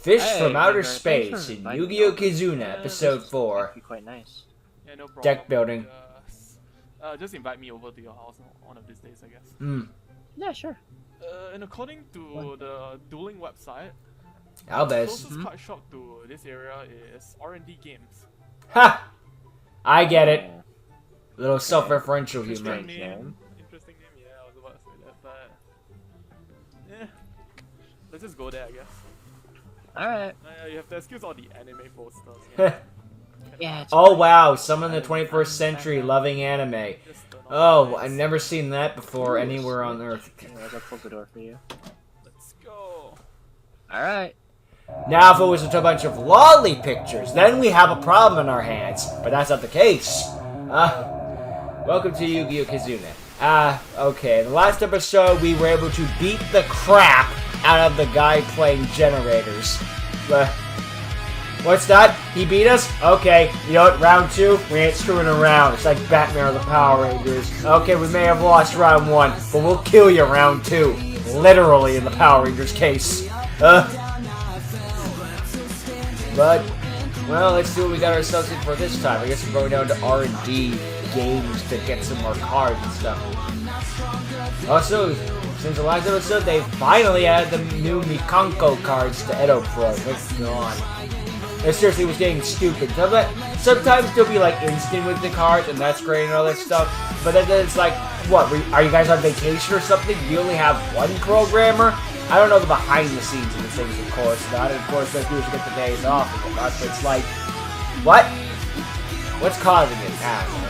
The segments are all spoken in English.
Fish Hey, from Outer Edgar, thanks Space for in inviting me Yu-Gi-Oh! over. Kizuna, Episode 4. That'd be quite nice. Yeah, no problem. Deck building. Just invite me over to your house one of these days, I guess. Hmm. Yeah, sure. And according to the dueling website, I'll the bet. closest card shop to this area is R&D Games. Ha! I get it. Oh, Little self-referential humor. Strange name. Interesting name, yeah, I was about to say that, but... Yeah. Let's just go there, I guess. Alright. You have to excuse all the anime posters. Yeah. It's Oh fine. wow, someone in the 21st century loving anime. Just turn off Oh, the lights. I've never seen that before anywhere on Earth. Anyways, I'll close the door for you. Let's go. Alright. Now if it was a bunch of lolly pictures, then we have a problem in our hands. But that's not the case. Welcome to Yu-Gi-Oh! Kizuna. Okay, in the last episode we were able to beat the crap out of the guy playing generators. What's that? He beat us? Okay, you know what, round 2, we ain't screwing around. It's like Batman or the Power Rangers. Okay, we may have lost round 1, but we'll kill you round 2. Literally in the Power Rangers case. But, well, let's see what we got ourselves in for this time. I guess we're going down to R&D games to get some more cards and stuff. Also, since the last episode, they finally added the new Mikanko cards to Edo Pro. Thank God. It seriously was getting stupid. Sometimes they'll be like instant with the cards, and that's great and all that stuff. But then it's like, what? Are you guys on vacation or something? You only have one programmer? I don't know the behind the scenes of the things, of course. Not, of course, those people should get the days off and whatnot. But it's like, what? What's causing it? I don't know.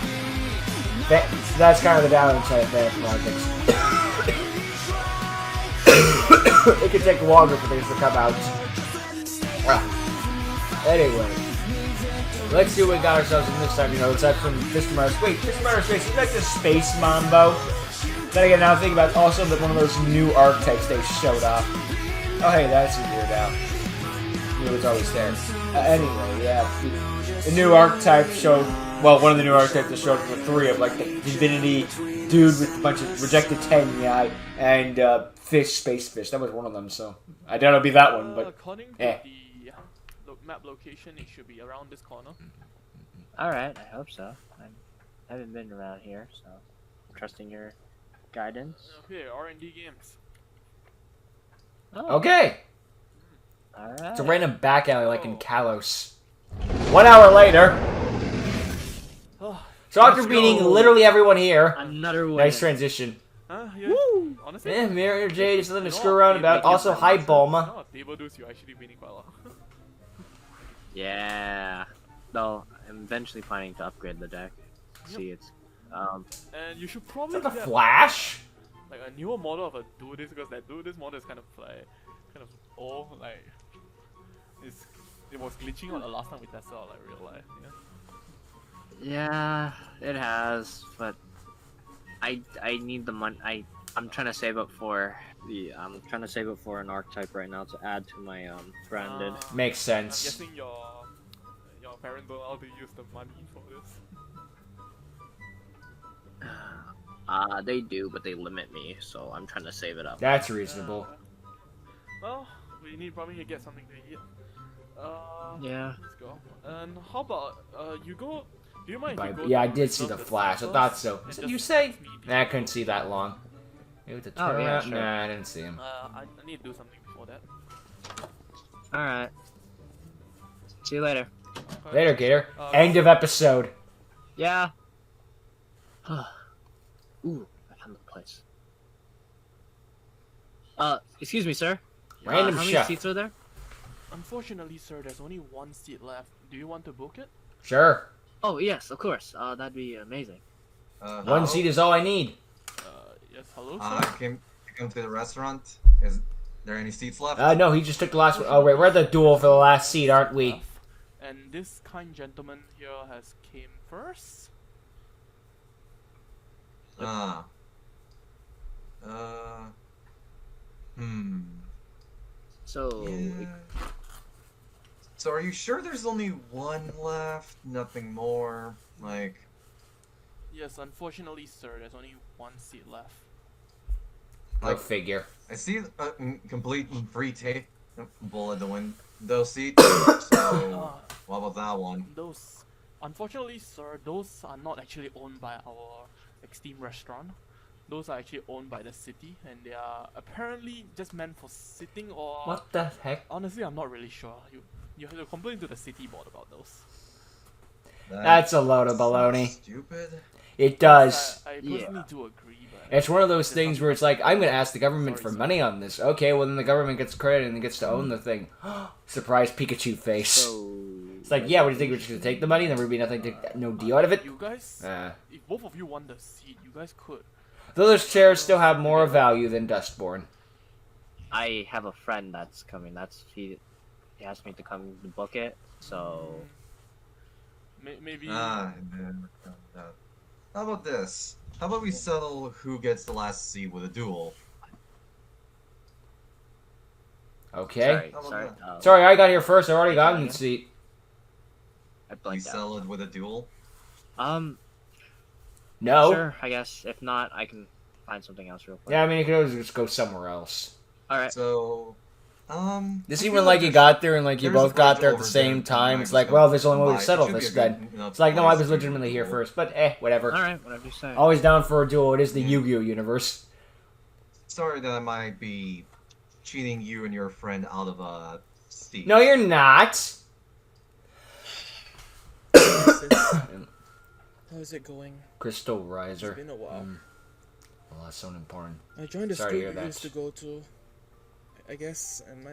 That's kind of the downside of fan projects. It can take longer for things to come out. Anyway, let's see what we got ourselves in this time. You know, it's that from Mr. Mars. Wait, Mr. Mars Space, is like the Space Mambo? Then again, now I'm thinking about also one of those new archetypes they showed off. Oh, hey, that's in here now. You know, it's always there. Anyway, yeah. The new archetype showed, well, one of the new archetypes that showed the 3 of, like, the Divinity dude with a bunch of rejected Tenyai and Fish, Space Fish. That was one of them, so I doubt it'll be that one, but according to the map location, it should be around this corner. Alright, I hope so. I haven't been around here, so I'm trusting your guidance. Okay, R&D Games. Oh, okay. Alright. It's a random back alley like in Kalos. 1 hour later. So after beating literally everyone here. Another one. Nice transition. Yeah. Woo! Honestly, Yeah, Mirror Jade is something to screw around about. Also, hi Bulma. No, table dudes, you're actually winning quite a lot. Yeah. Though I'm eventually planning to upgrade the deck. See, it's And you should probably Is that the get Flash? like a newer model of a do this, because that do this model is kind of old. Like it was glitching on the last time we tested out like real life. yeah, it has, but I need the money. I'm trying to save up for an archetype right now to add to my branded. Makes I'm sense. guessing your parents don't know how to use the money for this. They do, but they limit me, so I'm trying to save it up. That's reasonable. Well, we probably need to get something to eat. Yeah. Let's go. And how about you go? Do you mind if you go? Yeah, I to did see reserve the Flash. I samples thought so. and Did just you say? meet Nah, I people? couldn't see that long. Maybe to Oh, turn yeah, out? sure. Nah, I didn't see him. I need to do something before that. Alright. See you later. Okay. Later, Gator. End of episode. Yeah. Ooh, I found the place. Excuse me, sir. Random how many chef. seats are there? Unfortunately, sir, there's only one seat left. Do you want to book it? Sure. Oh, yes, of course. That'd be amazing. One seat is all I need. Yes, hello, sir. I came to the restaurant. Is there any seats left? No, he just took the last one. Oh, wait, we're at the duel for the last seat, aren't we? And this kind gentleman here has came first. Ah. So, Yeah. So are you sure there's only one left? Nothing more? Like... Yes, unfortunately, sir, there's only one seat left. Go figure. I see a complete and free table at the they'll see. So, Uh, what about that one? those, unfortunately, sir, those are not actually owned by our Steam restaurant. Those are actually owned by the city, and they are apparently just meant for sitting or. What the heck? Honestly, I'm not really sure. You have to complain to the city board about those. That's a load of sounds baloney. Stupid. It does. I personally do agree, but It's one of those there's things nothing where it's I like, can I'm do. going to ask the government Sorry, for sir. money on this. Okay, well then the government gets credit and gets to own the thing. Surprise Pikachu face. So It's like, yeah, what do you think? We're just going to take the money and then there'd be nothing to, no deal out of it? You guys, if both of you want the seat, you guys could. Though those chairs still have more value than Dustborn. I have a friend that's coming. He asked me to come to book it. So Maybe. Ah, man. How about this? How about we settle who gets the last seat with a duel? Okay. sorry. Sorry, I got here first. I already got in the seat. I We blanked out. settle it with a duel? No. Sure, I guess. If not, I can find something else real quick. Yeah, I mean, you could always just go somewhere else. Alright. So, This I even feel like you there's- got there and like you there's a both got bridge there at over the same there time. that It's might like, go well, there's only one way by. to It settle should be this a then. good enough It's like, no, I place was to legitimately here go. first, but whatever. Alright, whatever you say. Always down for a duel. It is the Yu-Gi-Oh universe. Sorry that I might be cheating you and your friend out of a seat. No, you're not. How's it going? Crystal It's Riser. been a while. Well, that's so important. I joined the Sorry to school hear we used to that. go to, I guess, and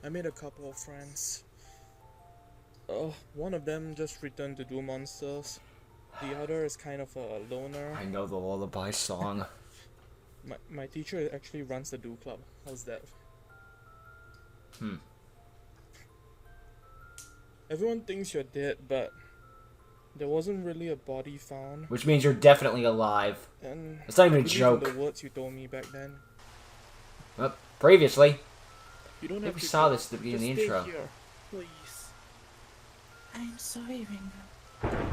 I made a couple of friends. One of them just returned to do monsters. The other is kind of a loner. I know the lullaby song. My teacher actually runs the do club. How's that? Everyone thinks you're dead, but there wasn't really a body found. Which means you're definitely alive. And It's not even I a believe in joke. the words you told me back then. Well, previously. You don't I think have we to saw go. this at the beginning of Just the stay intro. Here, please. I'm sorry, Ringo.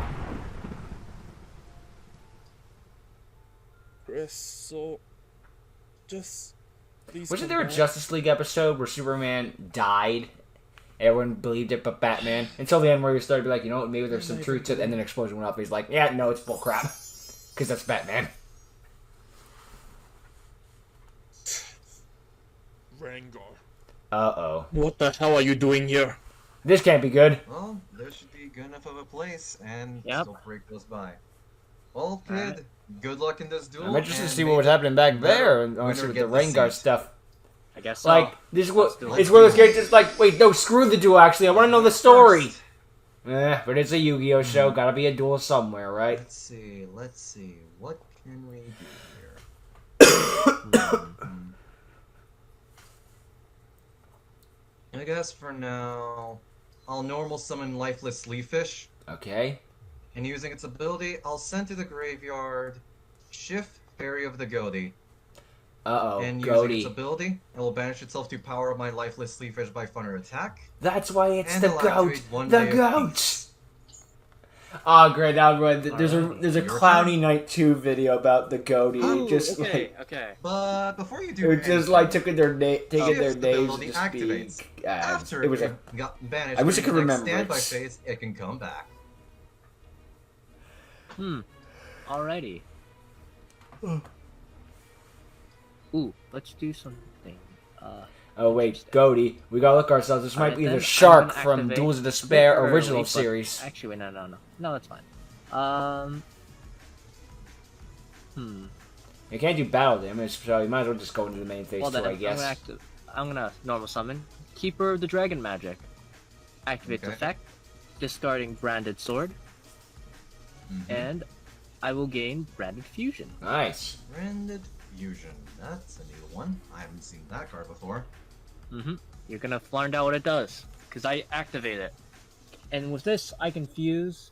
Chris, so just please. Wasn't come there a back. Justice League episode where Superman died? Everyone believed it but Batman. Until the end where he started to be like, you know what, maybe there's some truth to it, and then an explosion went off. He's like, yeah, no, it's bullcrap. Because that's Batman. Rango? Uh-oh. What the hell are you doing here? This can't be good. Well, there should be good enough of a place, and Yep. still break goes by. Well, kid, Alright. good luck in this duel. I'm interested to and see may what was happening back the there. And winner honestly, with get the the Rengar seat. stuff. I guess so. Like, this is what Let's do it. it's one of those characters like, wait, no, screw the duel, actually. I want to know the story. First, But it's a Yu-Gi-Oh show. Gotta be a duel somewhere, right? let's see. What can we do here? I guess for now, I'll normal summon Lifeless Leafish, Okay. and using its ability, I'll send to the graveyard Shift Fairy of the Goaty. Uh-oh. And using its Goaty. ability, it will banish itself to power up my Lifeless Leafish by Thunder Attack. That's why it's And the it'll goat. activate one The day of goat. peace. Oh, great. Now, there's a Alright. there's a Your Clowny Night 2 video about the goatee. Oh, It just okay, okay. But before you do it just anything, like taking their names Shift to ability speak. activates. After It was it got banished, I wish I during could the next remember standby it. phase, it can come back. Alrighty. Ooh, let's do something. Oh wait, goatee. We gotta look ourselves. This might Alright, be then the I'm shark gonna from activate Duels of Despair early, original but- series. Actually, wait, no. No, that's fine. You can't do battle damage, so you might as well just go into the main phase Well too, then, I guess. I'm gonna normal summon Keeper of the Dragon Magic. Activates Okay. effect, discarding Branded Sword, and I will gain Branded Fusion. Nice. Branded Fusion. That's a new one. I haven't seen that card before. You're gonna find out what it does, because I activate it. And with this, I can fuse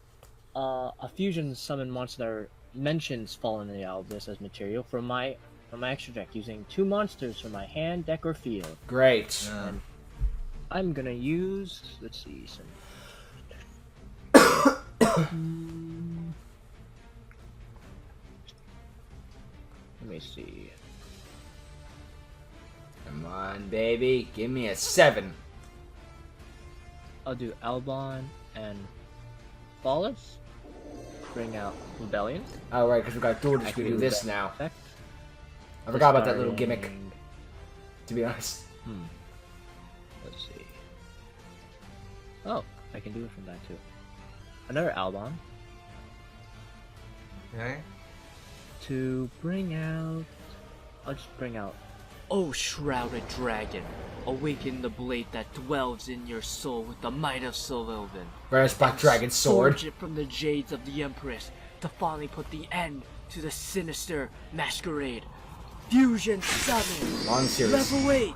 a fusion summon monster that mentions Fallen in the Albus as material from my extra deck, using 2 monsters from my hand, deck, or field. Great. Yeah. I'm gonna use, let's see, some... Let me see. Come on, baby. Give me a 7. I'll do Albon and Flawless. Bring out Rebellion. Oh, right, because we got Dordish. We Activate do this Rebellion now. effect. I forgot about that little gimmick, Discarding- to be honest. Let's see. Oh, I can do it from that too. Another Albon Okay. to bring out. I'll just bring out. O shrouded dragon, awaken the blade that dwells in your soul with the might of Sylvan. Where's Black Dragon's sword? Forge it from the jades of the Empress to finally put the end to the sinister masquerade. Fusion summon. Long series. Level 8,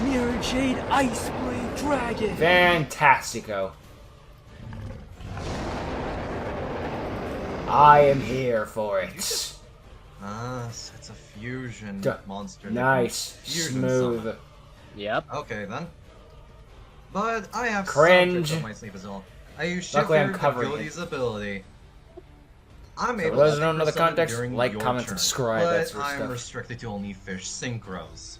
Mirror Jade Ice Blade Dragon. Fantastico. I am here for it. Ah, so it's a fusion Duh. monster. that Nice. can fusion Smooth. summon. Yep. Okay then. But I have Cringe. subjects up my sleeve as well. I use Luckily, I'm Sifr, the covering ability's ability. I'm So able those to don't know the synchro summon context, during like, your comment, turn, subscribe, but that sort of I'm stuff. restricted to only fish synchros.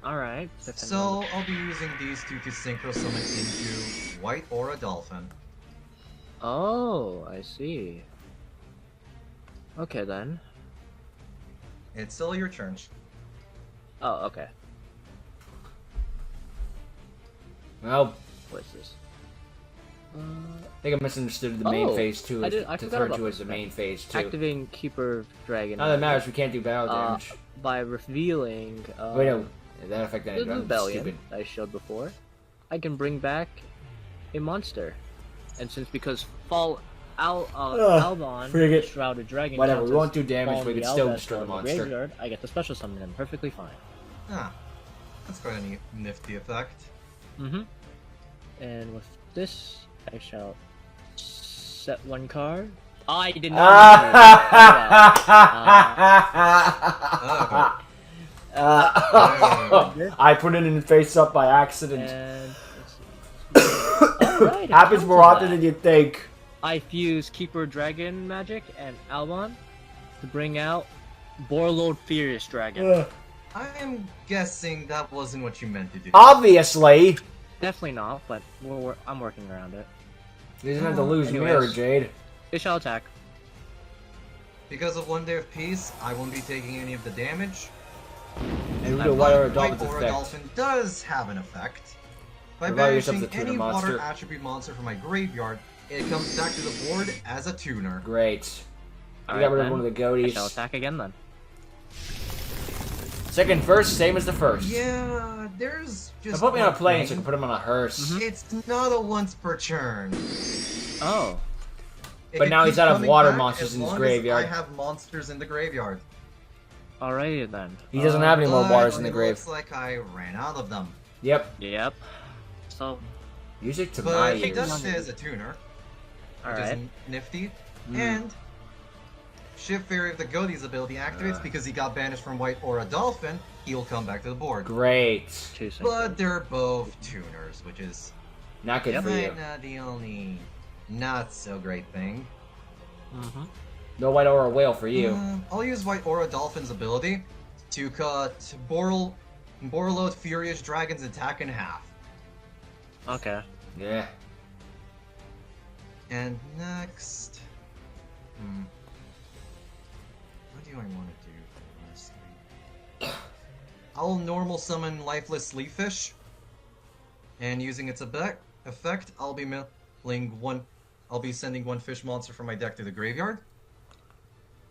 Alright. So I'll be using these two to synchro summon into White Aura Dolphin. Oh, I see. Okay then. It's still your turn. Oh, okay. Well, What is this? I think I misunderstood the main Oh, phase too. I To forgot turn about to as this the main phase too. Activating Keeper Dragon. None that matters. We can't do battle damage. By revealing. Wait, no. That effect The ended. I'm Rebellion stupid. I showed before. I can bring back a monster, and because Albon, forget. Shrouded Dragon. Whatever, counts we won't as do damage, falling we can the still Albest destroy the from monster. Graveyard, I get to special summon him perfectly fine. Ah, that's quite a nifty effect. And with this, I shall set one card. I did not. I put it in face up by accident. And alright, it Happens counts more as often that. than you think. I fuse Keeper Dragon magic and Albon to bring out Borlord Furious Dragon. I am guessing that wasn't what you meant to do. Obviously. Definitely not, but I'm working around it. You didn't have to lose Anyways. Mirror Jade. It shall attack. Because of 1 day of peace, I won't be taking any of the damage. And we But do Water White Dolphin's Aura effect. Dolphin does have an effect. By Revive yourself banishing as a tuner any monster. water attribute monster from my graveyard, it comes back to the board as a tuner. Great. We Alright, got rid of then. one of the I shall goatees. attack again then. Second verse, same as the first. Yeah, there's Now just put me on a one plane so I thing. can put him on a hearse. It's not a once per turn. Oh. It But can now he's keep out of coming water back monsters as in his long as graveyard. I have monsters in the graveyard. Alrighty then. He doesn't have any more But waters in the it grave. looks like I ran out of them. Yep. Yep. So, Music to my But he ears. does it as a tuner, which alright. is nifty. And Shift Fairy of the Goatee's ability activates because he got banished from White Aura Dolphin. He'll come back to the board. Great. Two seconds. But they're both tuners, which is Not good for you. might not the only not so great thing. No White Aura Whale for you. I'll use White Aura Dolphin's ability to cut Borlode Furious Dragon's attack in half. Okay. Yeah. And next... What do I want to do for this thing? I'll normal summon Lifeless Leaffish. And using its effect, I'll be I'll be sending one fish monster from my deck to the graveyard.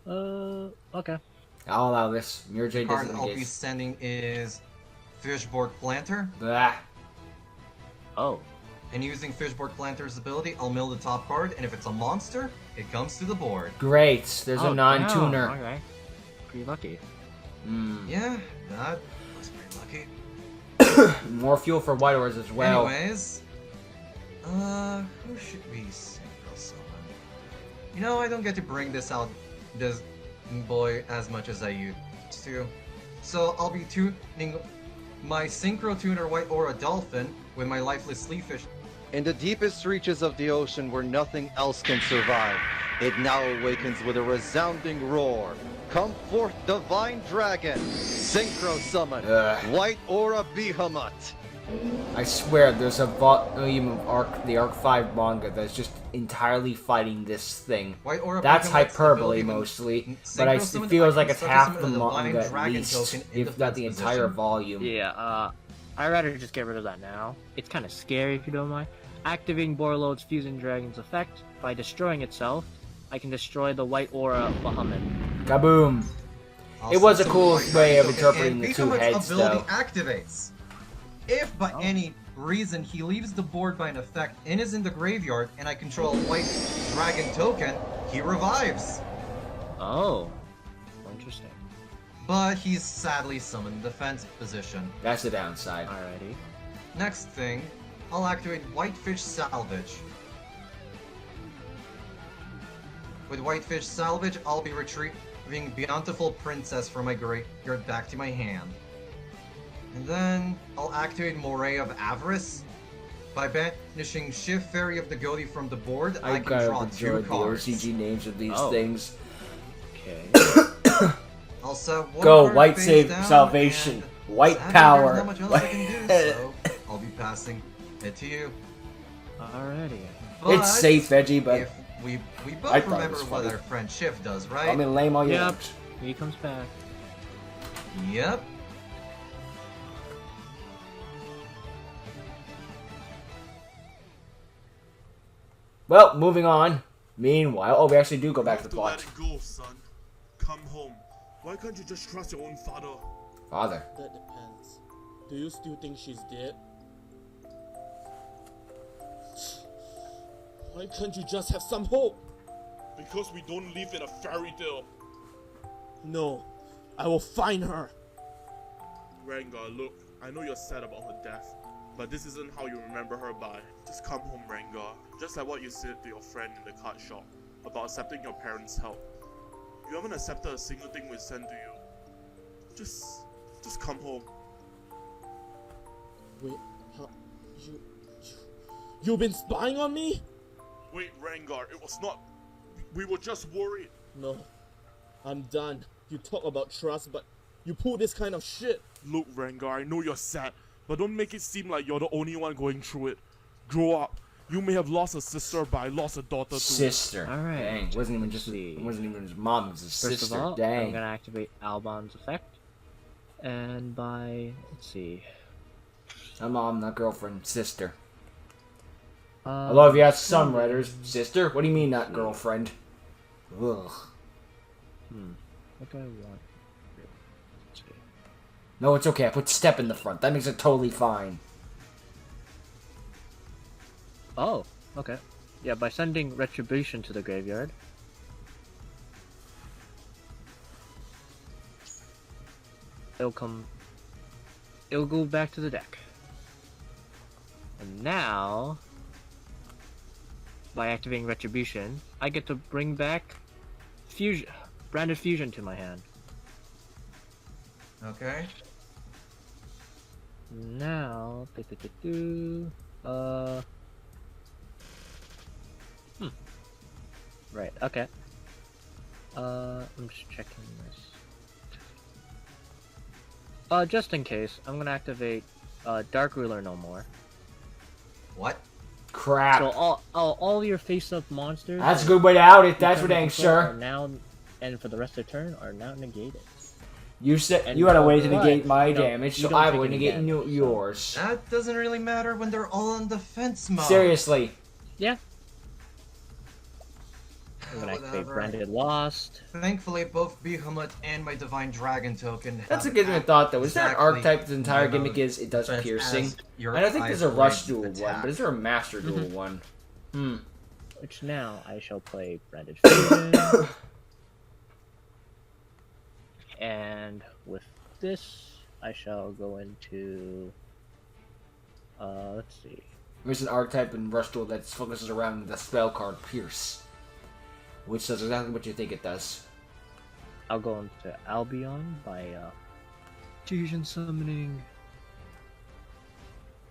Okay. I'll allow this. Mirror Jade Card doesn't I'll be engage. sending is Fishborg Planter. Blah. Oh. And using Fishborg Planter's ability, I'll mill the top card, and if it's a monster, it comes to the board. Great. There's a non-tuner. Okay. Pretty lucky. Yeah, that was pretty lucky. More fuel for White Auras as well. Anyways, who should we synchro summon? You know, I don't get to bring this boy as much as I used to. So I'll be tuning my Synchro Tuner White Aura Dolphin with my Lifeless Leaffish. In the deepest reaches of the ocean where nothing else can survive, it now awakens with a resounding roar. Come forth, divine dragon! Synchro summon, Ugh. White Aura Behemoth! I swear, there's a volume of the Arc 5 manga that's just entirely fighting this thing. White Aura That's beacon lights hyperbole ability mostly, synchro but it summon feels like items it's such as half summon the a divine manga at dragon least, token in if not the defense entire position. volume. Yeah, I'd rather just get rid of that now. It's kind of scary if you don't mind. Activating Borreload's Fusion Dragon's effect. By destroying itself, I can destroy the White Aura Bahamut. Kaboom! Also, It was a summon cool white way of dragon token interpreting and the two Bahamut's heads, ability though. activates. If by any reason he leaves the board by an effect and is in the graveyard and I control a white dragon token, he revives. Oh, interesting. But he's sadly summoned defense position. That's the downside. Alrighty. Next thing, I'll activate Whitefish Salvage. With Whitefish Salvage, I'll be retrieving Bountiful Princess from my graveyard back to my hand. And then, I'll activate Moray of Avarice. By banishing Shift Fairy of the Goaty from the board, I I can kind draw of 2 enjoyed the cards. OCG names of these Oh. things. Okay. Also, one Go, card White face Save down, Salvation. and White sadly, Power. There's not much else I can do, so I'll be passing it to you. Alrighty. But It's safe, Veggie, but if we I both thought it remember was what funny. our friend Shift does, right? I mean, lame all you Yep. want. He comes back. Yep. Well, moving on. Meanwhile, oh, we actually do go You back to have the to let plot. it go, son. Come home. Why can't you just trust your own father? Father. That depends. Do you still think she's dead? Why can't you just have some hope? Because we don't live in a fairy tale. No, I will find her. Rengar, look, I know you're sad about her death, but this isn't how you remember her by. Just come home, Rengar. Just like what you said to your friend in the card shop about accepting your parents' help. You haven't accepted a single thing we sent to you. Just come home. Wait, how? You've been spying on me? Wait, Rengar, it was not. We were just worried. No, I'm done. You talk about trust, but you pull this kind of shit. Look, Rengar, I know you're sad, but don't make it seem like you're the only one going through it. Grow up. You may have lost a sister, but I lost a daughter too. Sister. Alright, Dang. Wasn't even let's see. his mom. It was his First sister. of all, I'm Dang. gonna activate Albon's effect. And by, let's see. Not mom, not girlfriend. Sister. Although if you ask some writers, sister? What do you mean not girlfriend? Ugh. What do I want? Let's see. No, it's okay. I put step in the front. That makes it totally fine. Oh, okay. Yeah, by sending Retribution to the graveyard. It'll go back to the deck. And now, by activating Retribution, I get to bring back Branded Fusion to my hand. Okay. Now, right, okay. I'm just checking this. Just in case, I'm gonna activate Dark Ruler no more. What? Crap. So all your face-up monsters. That's a that good way to out it. you That's turn for dang control are sure. now, and for the rest of the turn, are now negated. You said And you had a way to but, negate my you don't- damage, you so don't I take will any negate damage, so- yours. That doesn't really matter when they're all in defense mode. Seriously. Yeah. I'm gonna activate Whatever. Branded Lost. Thankfully, both Bahamut and my Divine Dragon token That's a have good thought, though. Is that exactly archetype its entire the gimmick is it does defense piercing? as your I don't think there's a Ice rush Blade duel one, attack. but is there a master duel one? Which now I shall play Branded Fusion. And with this, I shall go into. Let's see. There's an archetype in rush duel that focuses around the spell card Pierce, which does exactly what you think it does. I'll go into Albion by fusion summoning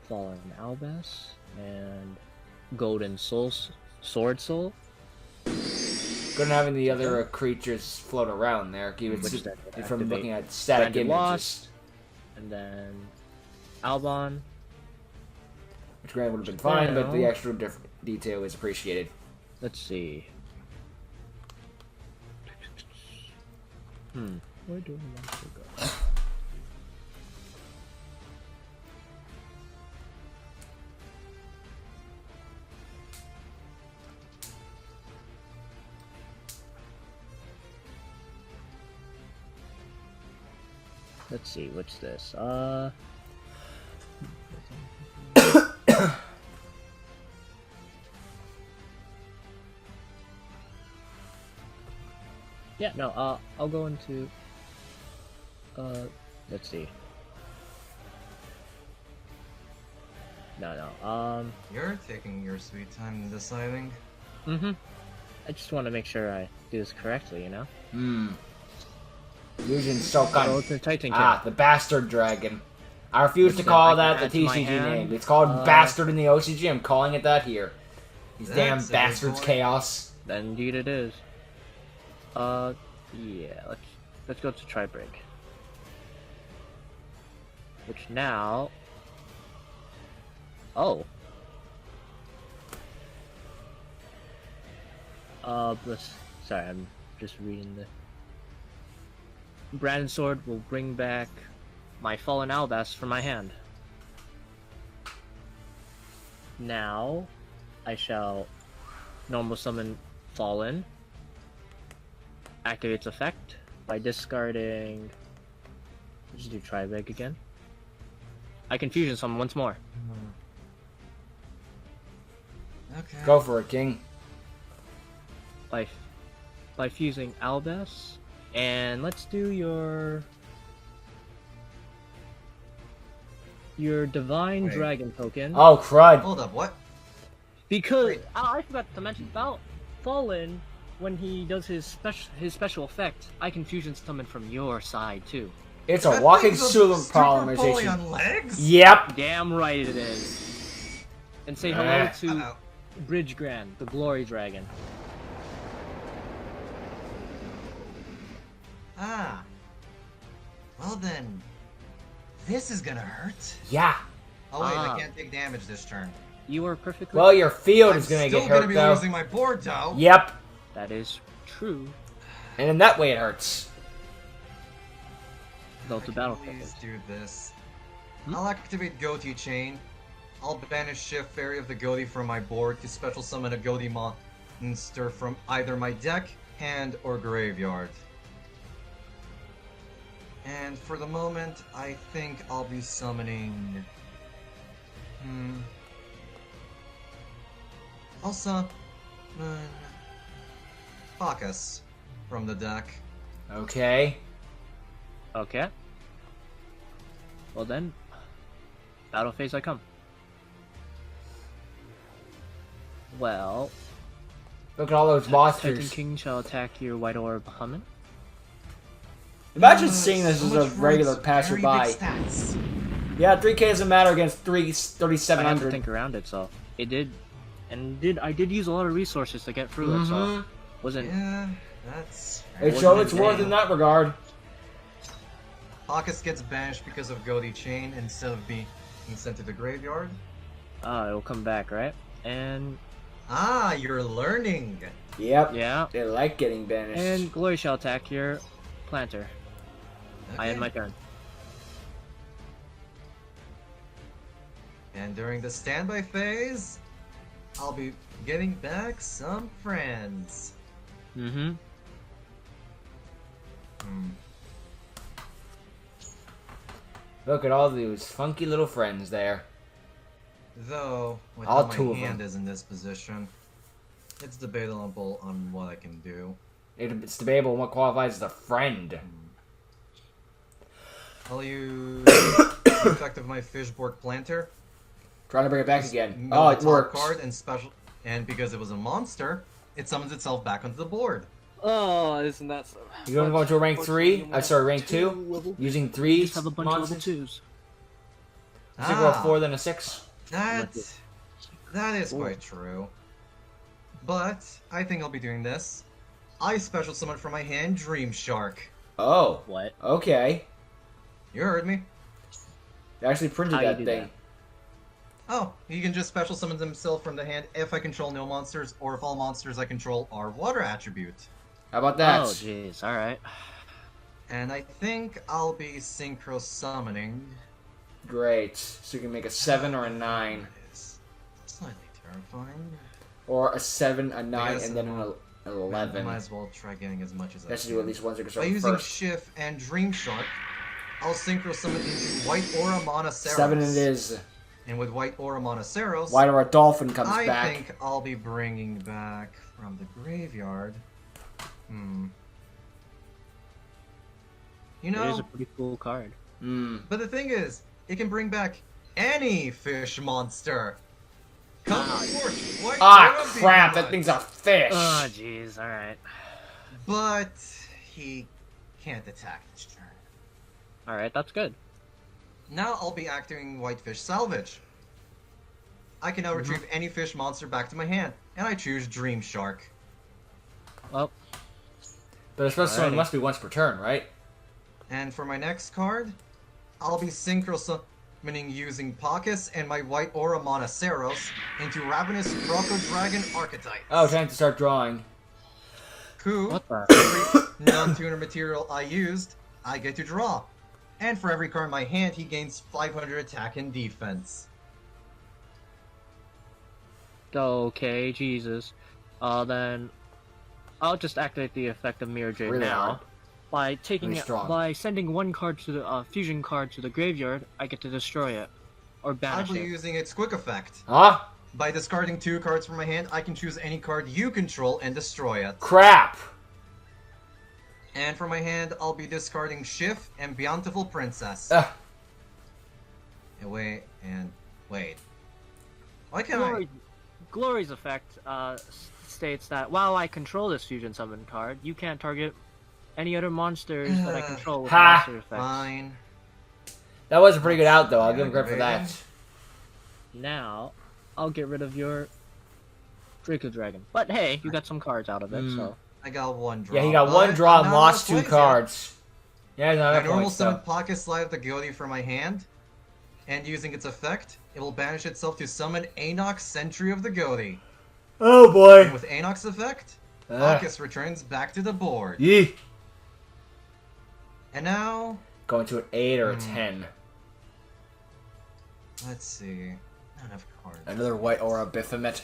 Fallen Albas and Golden Sword Soul. Good on having the other creatures float around there. Keep it Which then from activate looking at static Branded images. Lost, and then Albon, grand would have been fine, but the Well. extra detail is appreciated. Let's see. Where do I want to go? Let's see, what's this? Yeah, no, I'll go into, let's see. No, You're taking your sweet time in deciding. I just want to make sure I do this correctly, you know? Fusion so Oh, it's a Titan the bastard dragon. I refuse to call that the TCG name. It's called bastard in the OCG. I'm calling it that here. These damn That's a good bastards, point. chaos. Indeed it is. Yeah, let's go to try break. Which now... Oh. Sorry, I'm just reading the... Brandon Sword will bring back my Fallen Albas from my hand. Now, I shall normal summon Fallen. Activates effect by discarding... Let's do try break again. I can fusion summon once more. Okay. Go for it, King. By fusing Albas. And let's do your Divine Wait. Dragon token. Oh, crud. Hold up, what? Because Wait. I forgot to mention about Fallen. When he does his special effect, I can fusion summon from your side too. It's a That walking thing's a Sulu super bully polymerization. on legs? Yep. Damn right it is. And say hello Ah. to Uh-oh. Bridge Grand, the Glory Dragon. Ah. Well then, this is gonna hurt. Yeah. Oh wait, Ah. I can't take damage this turn. You are perfectly. Well, your field I'm is gonna still get gonna hurt, be though. losing my board though. Yep. That is true. And in that way, it hurts. Though the battle Please do this. Hmm? I'll activate Goatee Chain. I'll banish Shift Fairy of the Goatee from my board to special summon a Goatee monster from either my deck, hand, or graveyard. And for the moment, I think I'll be summoning... I'll summon... Bacchus from the deck. Okay. Okay. Well then, battle phase I come. Well, Look at all those Titan monsters. King shall attack your White Orb Hummin. Imagine seeing this So as much a for regular its very big passerby. stats. Yeah, 3K doesn't matter against I had to 3,700. think around it, so it did, and I did use a lot of resources to get through it, so wasn't. Yeah, that's... It showed its worth in that regard. Bacchus gets banished because of Goatee Chain instead of being sent to the graveyard. It'll come back, right? And Ah, you're learning! Yep. yeah, They like getting banished. and Glory shall attack your planter. I end Okay. my turn. And during the standby phase, I'll be getting back some friends. Mm-hmm. Look at all those funky little friends there. Though, with All how two my of them. hand is in this position, it's debatable on what I can do. It's debatable what qualifies as a friend. I'll use the effect of my Fishborg Planter. Trying to bring it back again. Mill Oh, the it top works. card and because it was a monster, it summons itself back onto the board. Oh, isn't that so? You're gonna go into a rank 3? Sorry, rank 2? level. Using 3 Just have a bunch of level monsters? 2s. So you go a 4 then a 6? That is quite true. But I think I'll be doing this. I special summon from my hand Dream Shark. Oh. What? Okay. You heard me. They actually printed How you that do thing. Oh, he can just special summon himself from the hand if I control no monsters, or if all monsters I control are water attribute. How about that? Oh, jeez. All right. And I think I'll be synchro summoning. Great. So you can make a 7 or a 9. It is slightly terrifying. Or a 7, a 9, Yes, and then an 11. Might as well try getting as much as I That should can. do at least one synchro By summon using first. Shift and Dream Shark, I'll synchro summon into White Aura Monoceros. 7 it is. And with White Aura Monoceros, Why do our dolphin comes I back? think I'll be bringing back from the graveyard. You It is know, a pretty cool card. but the thing is, it can bring back any fish monster. Come forth, White Ah, Aura crap! That Behemoth. thing's a fish! Oh, jeez. All right. But he can't attack this turn. All right. That's good. Now I'll be activating Whitefish Salvage. I can now retrieve any fish monster back to my hand, and I choose Dream Shark. Well, But a special summon Alrighty. must be once per turn, right? And for my next card, I'll be synchro summoning using Pockets and my White Aura Monoceros into Ravenous Croco Dragon Archetype. Oh, time to start drawing. Who, what the? every non-tuner material I used, I get to draw. And for every card in my hand, he gains 500 attack and defense. Okay, Jesus. Then I'll just activate the effect of Mirror Jade Really now. hard. By taking Really it, strong. by sending one card to the fusion card to the graveyard, I get to destroy it or I'll banish be it. using its quick effect. Huh? By discarding 2 cards from my hand, I can choose any card you control and destroy it. Crap! And for my hand, I'll be discarding Shift and Bountiful Princess. Ugh. And wait. Why can't Glory's effect states that while I control this fusion summon card, you can't target any other monsters that I control with Ha! monster effects. Fine. That was a pretty good out, though. I'll give him credit for Activating. that. Now, I'll get rid of your Draco Dragon. But hey, you got some cards out of it, so. I got 1 draw. Yeah, he got but 1 draw I'm and not lost out of 2 place cards. Yeah, no, yet. My that normal points, summon though. Pocket Slide of the Goatee from my hand, and using its effect, it will banish itself to summon Anox Sentry of the Goatee. Oh, boy! And with Anox effect, Ugh. Pockets returns back to the board. Yee! And now, Going to an 8 or a 10. let's see. Not enough cards. Another White Aura Biphomet.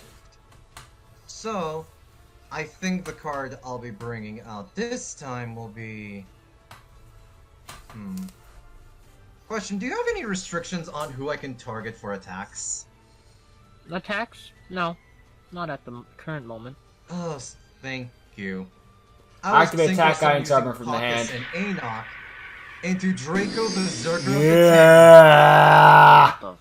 So, I think the card I'll be bringing out this time will be... Question, do you have any restrictions on who I can target for attacks? Attacks? No. Not at the current moment. Oh, thank you. I was Activate thinking attack of guy and using summon from the Pockets hand. and Anoch into Draco Berserker of the Yeah! What the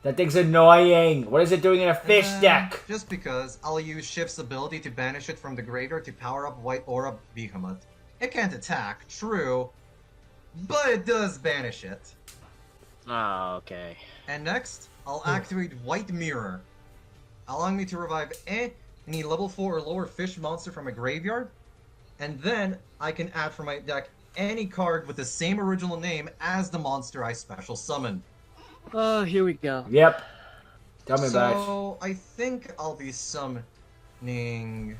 That thing's annoying. What is it doing in a fish Tank. deck? Just because I'll use Shift's ability to banish it from the graveyard to power up White Aura Behemoth. It can't attack, true, but it does banish it. Oh, okay. And next, I'll activate White Mirror, allowing me to revive any level 4 or lower fish monster from a graveyard, and then I can add from my deck any card with the same original name as the monster I special summoned. Oh, here we go. Yep. Tell me about it. So, I think I'll be summoning...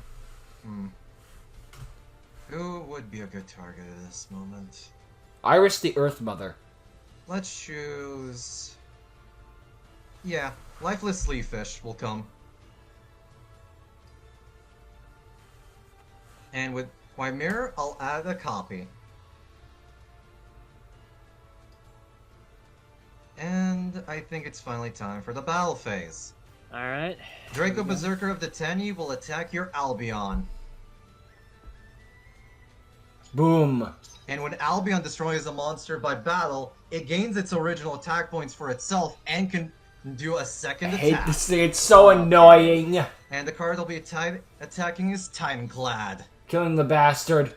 Who would be a good target at this moment? Iris the Earth Mother. Let's choose... Yeah, Lifeless Sleevefish will come. And with my mirror, I'll add a copy. And I think it's finally time for the battle phase. Alright. Draco Berserker of the Tenyi will attack your Albion. Boom. And when Albion destroys a monster by battle, it gains its original attack points for itself and can do a second I hate attack. this thing. It's so annoying. And the card will be attacking is Timeclad. Killing the bastard.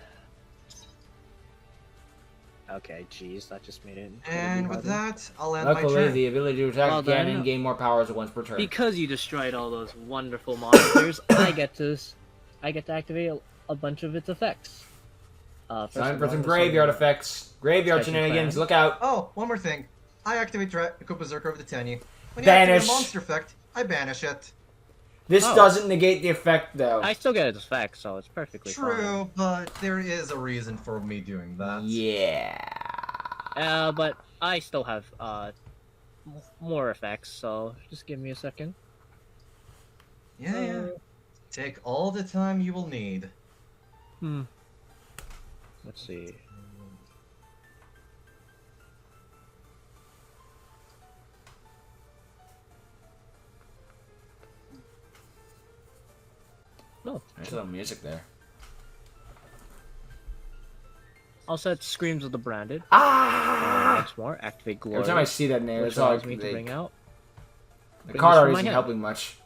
Okay, jeez, that just made it. And with that, I'll end my Luckily, turn. the ability to attack Well, again then- and gain more powers once per turn. Because you destroyed all those wonderful monsters, I get to activate a bunch of its effects. First Time of for all, some this graveyard is- effects. Graveyard Second shenanigans. plan. Look out. Oh, one more thing. I activate Draco Berserker of the Tenyi. When you activate Banish. a monster effect, I banish it. This Oh. doesn't negate the effect, though. I still get its effect, so it's perfectly True, but there is a reason for me doing that. Yeah. fine. But I still have more effects, so just give me a second. Yeah. Take all the time you will need. Let's see. No, There's a little music there. I'll set Screams of the Branded. Ah! Once more, activate Glory. Every time I see that name, which it's all allows like me to bring out. the bring card this art from my isn't hand. helping much.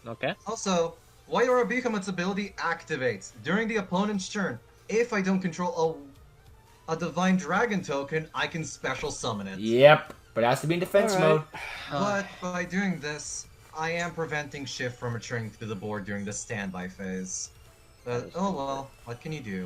Okay. Also, White Aura Behemoth's ability activates during the opponent's turn. If I don't control a Divine Dragon token, I can special summon it. Yep, but it has to be in defense mode. But by doing this, I am preventing Shift from returning to the board during the standby phase. But, oh well, what can you do?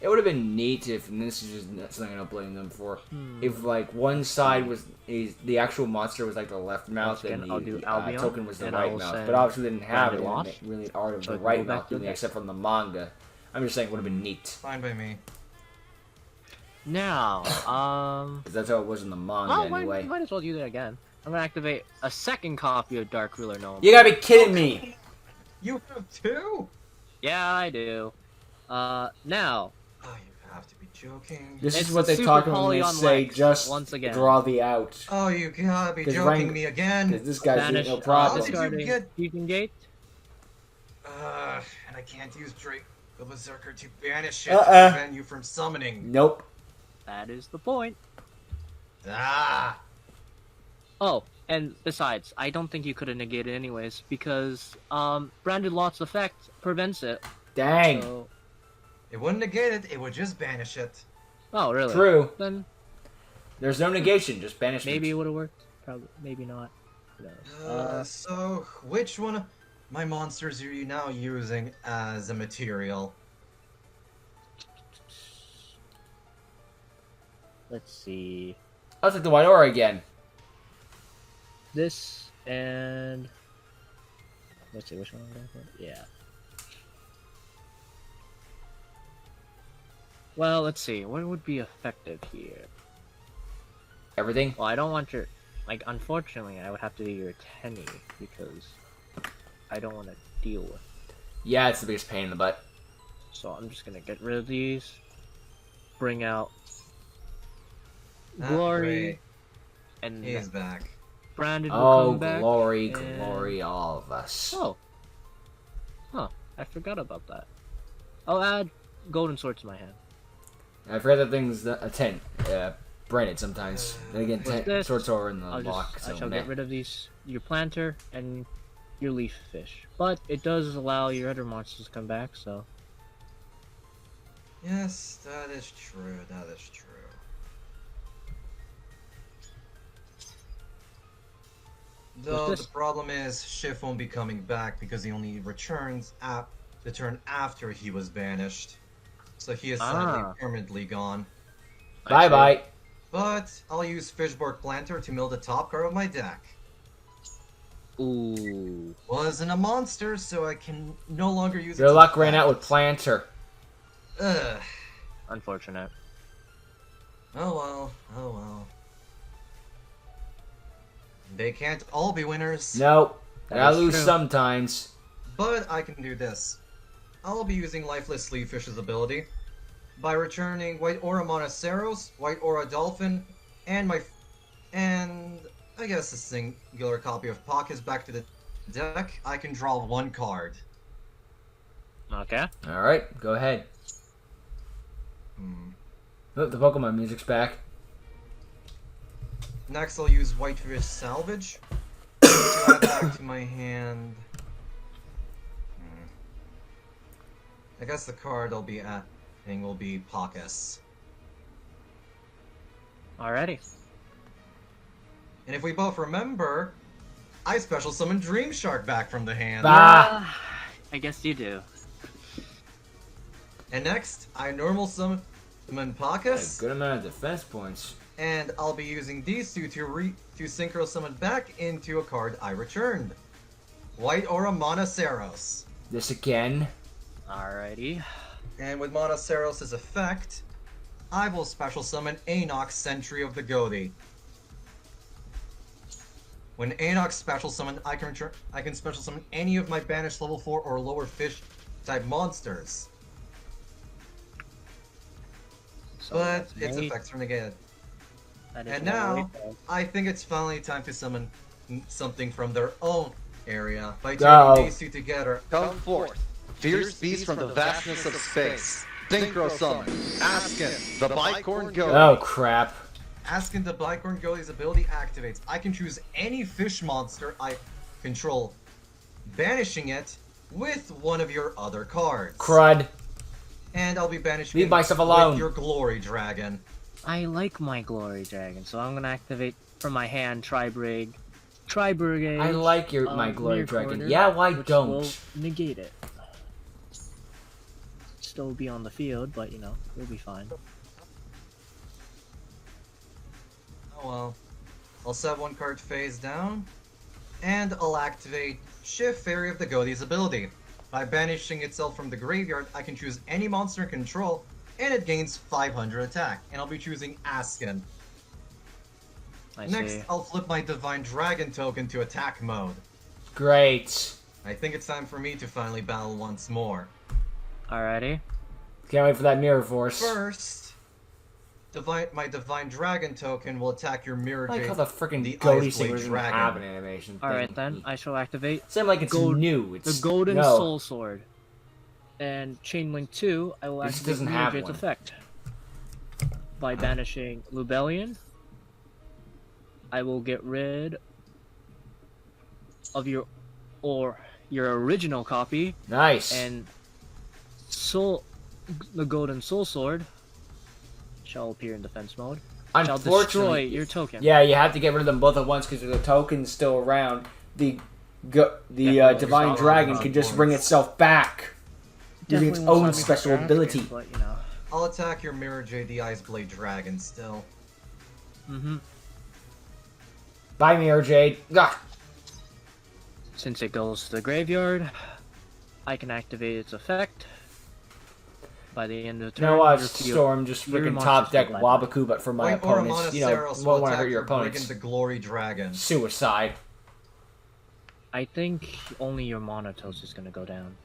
It would have been neat if, and this is just something I don't blame them for, if like one side was the actual monster was like the left mouth Once and again, I'll do the Albion, token was the and I right will mouth. send But obviously they didn't have it, Branded and Lost, it really art of so the I can right go back mouth to doing it, the except from the manga. I'm just saying it would have been neat. Fine by me. Now, Because that's how it was in the manga well, anyway. might as well do that again. I'm gonna activate a second copy of Dark Ruler Gnome. You gotta be kidding me! You have two? Yeah, I do. Now, Oh, you have to be joking. This It's is what they Super talk about when they Polygon say Lex, just once again. draw the out. Oh, you gotta be 'Cause joking Rang- me again. Because this guy's banish, no problem. did you discarding get- Fusion Gate. And I can't use Drake the Berserker to banish it Uh-uh. to prevent you from summoning. Nope. That is the point. Ah! Oh, and besides, I don't think you could have negated anyways, because Branded Lot's effect prevents it. Dang. So... It wouldn't negate it, it would just banish it. Oh, really? True. Then There's no negation, just banishment. maybe it would have worked. Probably, maybe not. Who knows? So, which one of my monsters are you now using as a material? Let's see. I'll take the White Aura again. This and let's see which one I'm going for. Yeah. Well, let's see. What would be effective here? Everything? Well, I don't want your... Like, unfortunately, I would have to do your Tenny, because I don't want to deal with it. Yeah, it's the biggest pain in the butt. So I'm just gonna get rid of these. Bring out Ah, Glory. great. And He's back. Branded will Oh, come back. glory, and- glory, all of us. Oh. Huh. I forgot about that. I'll add Golden Sword to my hand. I forgot that thing's a 10. Branded sometimes. Then again, With 10 this, swords are in the I lock, so shall meh. get rid of these, your planter and your leaf fish. But it does allow your other monsters to come back, so Yes, that is true, that is true. Though this- the problem is, Shift won't be coming back because he only returns the turn after he was banished. So he is sadly permanently gone. Bye bye. But I'll use Fishborg Planter to mill the top card of my deck. Ooh. Wasn't a monster, so I can no longer use it. Your to luck ran out with plant. Planter. Ugh. Unfortunate. Oh well, oh well. They can't all be winners. No. I That is lose true. sometimes. But I can do this. I'll be using Lifeless Sleevefish's ability by returning White Aura Monoceros, White Aura Dolphin, and I guess a singular copy of Pockets back to the deck. I can draw one card. Okay. Alright, go ahead. Oh, the Pokemon music's back. Next, I'll use Whitefish Salvage to add back to my hand. I guess the card I'll be adding will be Pockets. Alrighty. And if we both remember, I special summoned Dream Shark back from the hand. Bah! I guess you do. And next, I normal summon Pacus, Good amount of defense points. and I'll be using these two to synchro summon back into a card I returned. White Aura Monoceros. This again. Alrighty. And with Monoceros' effect, I will special summon Anox, Sentry of the Godi. When Anox special summon, I can special summon any of my banished level 4 or lower fish type monsters. So But that's its me. effects are negated. That is And my now, weight, though. I think it's finally time to summon something from their own area by Go. taking these two together. Come forth, fierce beast from the vastness of space. Synchro summon, Askin, the bicorn goat. Oh crap. Asking the Bicorn Godi's ability activates. I can choose any fish monster I control, banishing it with one of your other cards. Crud. And I'll be banishing Leave it myself alone. with your Glory Dragon. I like my Glory Dragon, so I'm gonna activate from my hand Tri-Brigade. Tri-Brigade. I like my Glory Mirror Dragon. Corridor, Yeah, why which don't? will negate it. Still be on the field, but you know, we'll be fine. Oh well. I'll set one card face down, and I'll activate Shift Fairy of the Godi's ability. By banishing itself from the graveyard, I can choose any monster in control, and it gains 500 attack. And I'll be choosing Askin. Next, see. I'll flip my Divine Dragon token to attack mode. Great. I think it's time for me to finally battle once more. Alrighty. Can't wait for that mirror force. First, my Divine Dragon token will attack your Mirror I like Jade, how the freaking the Goaty Ice thing Blade doesn't Dragon. have an animation. Alright thing. then, I shall activate It's not like it's Gold- new. It's the Golden no. Soul Sword. And Chainlink 2, I will It just activate doesn't have Mirror Jade's one. effect. By banishing Lubellion, I will get rid of your original copy, Nice. and the Golden Soul Sword shall appear in defense mode. Shall destroy Unfortunately, your token. yeah, you have to get rid of them both at once because the token's still around. The Divine Dragon can just bring itself back using its Definitely won't own stop me special from ability. asking, but you know. I'll attack your Mirror Jade, the Ice Blade Dragon still. Bye, Mirror Jade. Ah. Since it goes to the graveyard, I can activate its effect. By the end of the turn, Now watch your field- Storm just your freaking monsters top deck will die. Wabaku, but for my White Aura opponents, you know, Monoceros won't will want to attack hurt your your Brigand, opponents. the Glory Dragon. Suicide. I think only your Monotos is gonna go down.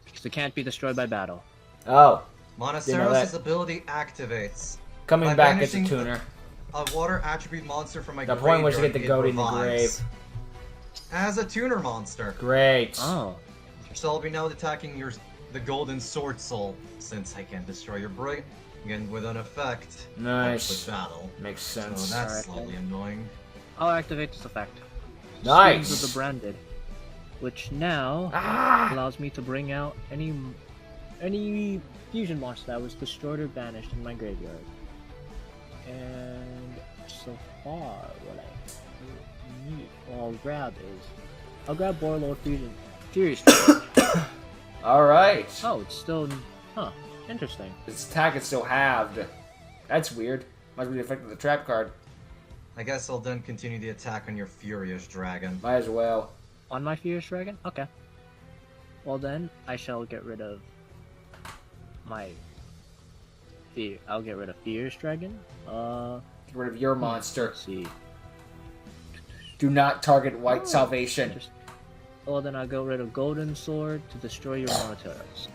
Because it can't be destroyed by battle. Oh, Monoceros' that. ability activates. coming By back as a banishing tuner. A water attribute monster from my The graveyard. point was to get the it goat in the revives. grave. As a tuner monster. Great. Oh. So I'll be now attacking the Golden Sword Soul, since I can destroy your Brigand again with an effect. Nice. With battle. Makes So sense. that's Alright. slightly annoying. I'll activate this effect. Nice. Swings of the Branded. Which now Ah! allows me to bring out any fusion monster that was destroyed or banished in my graveyard. And so far, what I need, I'll grab Borlord Fusion Furious. Alright. Oh, it's still, interesting. Its attack is still halved. That's weird. Must be the effect of the trap card. I guess I'll then continue the attack on your Furious Dragon. Might as well. On my Furious Dragon? Okay. Well then, I shall get rid of my I'll get rid of Furious Dragon. Get rid of your monster. Let's see. Do not target White Salvation. Well then I'll get rid of Golden Sword to destroy your Monoceros.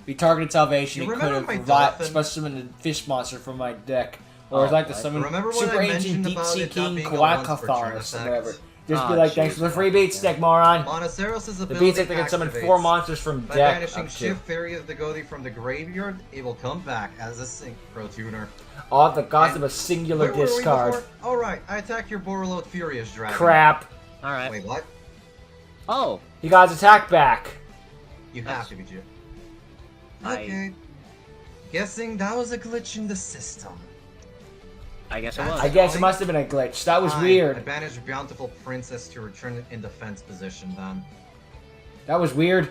If he targeted Salvation, You he could remember have my dolphin? special summoned a fish monster from my deck. Or I'd like to summon Remember what Super I Ancient mentioned Deep about Sea it not King being a once per turn Coathathars or effect? whatever. Just be Ah, like, thanks jeez. for the free beats deck, moron. Monoceros' The ability beats deck that can summon activates. 4 monsters from By deck banishing up to. Shift Fairy of the Godi from the graveyard, it will come back as a Synchro Tuner. All at the cost And- of a singular Where were we discard. before? Alright, I attack your Borreload Furious Dragon. Crap. Alright. Wait, what? Oh! He got his attack back. You That's- have to be Jim. I- Okay. Guessing that was a glitch in the system. I guess it That's- was. I guess it must have been a glitch. That was I weird. banished Bountiful Princess to return it in defense position then. That was weird.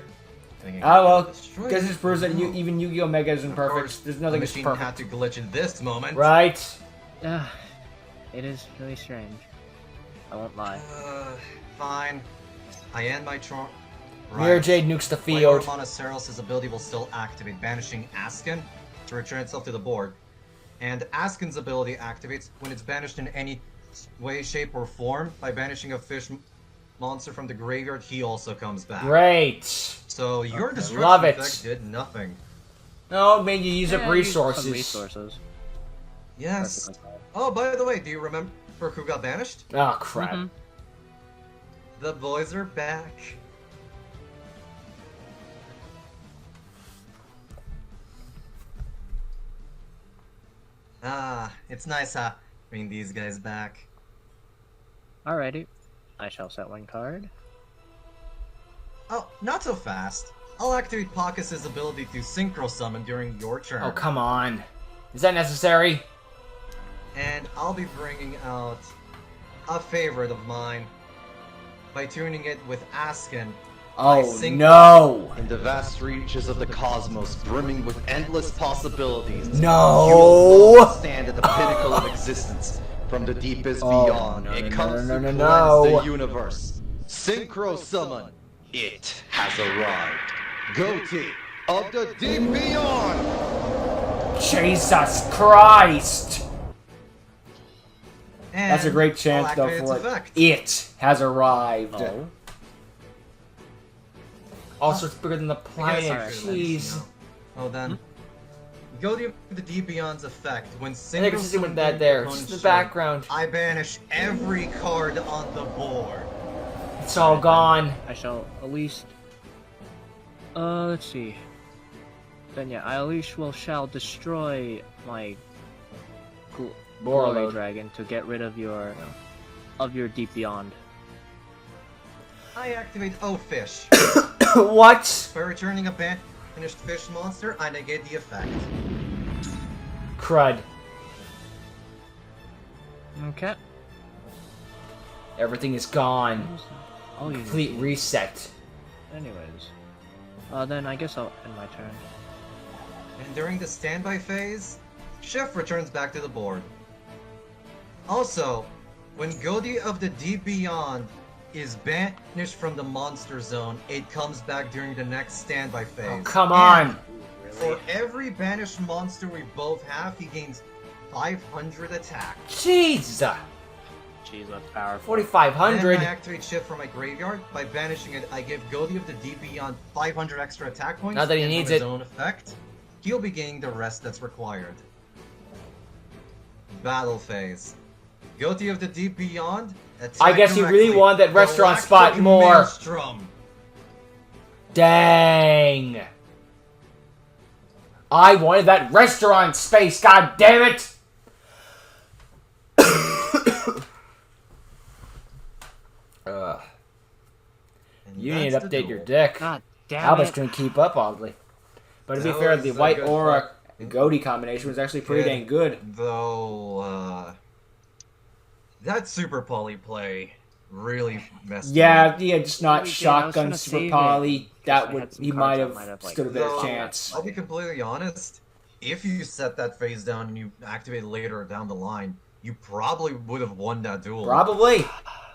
thinking Oh I well, could destroy guess it, this proves that but no. even Yu-Gi-Oh! Mega isn't Of perfect. course, There's the nothing that's machine perfect. had to glitch in this moment. Right? It is really strange. I won't lie. Fine. I end my turn. Mirror Jade nukes the Field. field. Monoceros' ability will still activate, banishing Asken to return itself to the board. And Asken's ability activates when it's banished in any way, shape, or form. By banishing a fish monster from the graveyard, he also comes back. Great. So your destruction Love it. effect did nothing. No, it made you use up Yeah, use some resources. Yes. Oh, by the way, do you remember who got banished? Oh, crap. Mhm. The boys are back. Ah, it's nice bring these guys back. Alrighty. I shall set one card. Oh, not so fast. I'll activate Pakis's ability to synchro summon during your turn. Oh, come on. Is that necessary? And I'll be bringing out a favorite of mine by tuning it with Asken. Oh, sync- no. In the vast reaches of the cosmos, brimming with endless possibilities, No. you alone stand at the pinnacle of existence. From the deepest Oh, beyond, no, it no, comes no, to no, cleanse no. the universe. Synchro summon. It has arrived. Goatee of the deep beyond. Jesus Christ. And That's a great I'll chance, though, activate its for effect. it has arrived. Oh. Also, it's bigger than the I guess planet. I should Jeez. know. Oh, then. Go to the Deep Beyond's effect. When I think single it's just with that summon there. opponent's Just in the turn, background. I banish every card on the board. It's all gone. I shall at least. Let's see. Then yeah, I at least shall destroy my glory Borload. dragon to get rid of your deep beyond. I activate Oh Fish. What? By returning a banished fish monster, I negate the effect. Crud. Okay. Everything is gone. I'll use Complete it. reset. Anyways. Then I guess I'll end my turn. And during the standby phase, Chef returns back to the board. Also, when Godi of the Deep Beyond is banished from the monster zone, it comes back during the next standby phase. Oh, come on. For every banished monster we both have, he gains 500 attack. Jeez. Jeez, that's powerful. 4,500. Then I activate Shift from my graveyard. By banishing it, I give Godi of the Deep Beyond 500 extra attack points. Not that he and needs from his it. own effect, he'll be gaining the rest that's required. Battle phase. Godi of the Deep Beyond. Attack I guess you really directly. wanted that restaurant Galactic spot more. Maelstrom. Dang. I wanted that restaurant space, god damn it! Ugh. And You need to that's the update your duel. deck. God damn Albus it. couldn't keep up, oddly. But to be That fair, was the a white good aura fight. and Goaty combination was actually pretty Good. dang good. Though, that Super Poly play really messed me Yeah, up. yeah, just not Oh, he did. I was shotgun gonna super save poly. it, because That I would had some he cards might that have might have, like, stood a better Though, chance. I'll be completely honest. If you set that phase down and you activate it later down the line, you probably would have won that duel. Probably.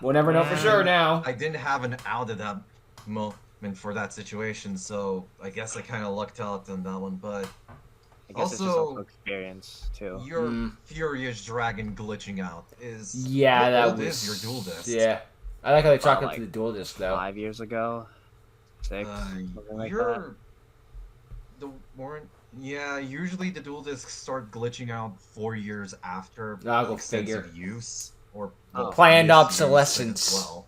We'll never know for Yeah. sure now. I didn't have an out at that moment for that situation, so I guess I kind of lucked out on that one. But I guess it's just Also, also experience too. your Hmm. Furious Dragon glitching out is Yeah, how that old was. is your duel disc? Yeah, I like how they chalk up like to the dual disc though. 5 years ago, 6, something like that. You're the warrant. Yeah, usually the dual discs start glitching out 4 years after I'll go extensive figure. use or Oh. Planned misuse obsolescence. as well.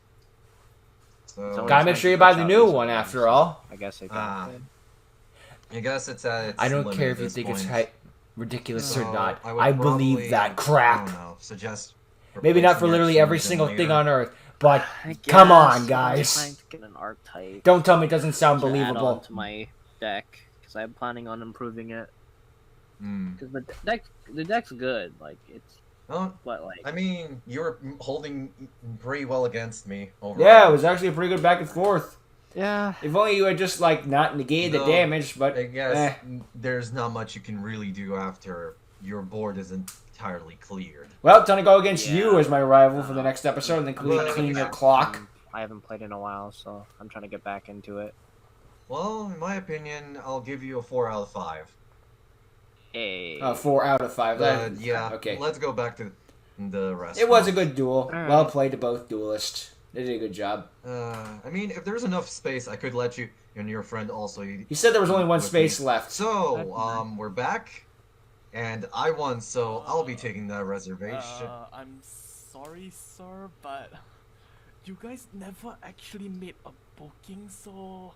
So It's Gotta make sure you buy the new one after all. I guess it Ah. got I guess it's at its I don't limit care at if you this think it's point. ridiculous So or not. would I probably, believe that I crap. don't know, suggest Maybe not for replacing literally it every sooner single than thing later. on Earth, but I come guess on, I'm guys. trying to get an archetype Don't tell me it doesn't sound to add believable. on to my deck because I'm planning on improving it. Hmm. Because the deck's good. Like it's Well, what like I mean, you're holding pretty well against me overall. Yeah, it was actually a pretty good back and forth. Yeah. If only you had just like not negated the No, damage, but I guess eh. there's not much you can really do after your board is entirely cleared. Well, time to go against you Yeah. as my rival for the next episode, and then clean your clock. I haven't played in a while, so I'm trying to get back into it. Well, in my opinion, I'll give you a 4 out of 5. Hey. 4 out of 5. But yeah, Okay. let's go back to the rest. It was a good duel. Alright. Well played to both duelists. They did a good job. I mean, if there's enough space, I could let you and your friend also. He said there was only one with space me. left. So, we're back, and I won, so I'll be taking that reservation. I'm sorry, sir, but you guys never actually made a booking, so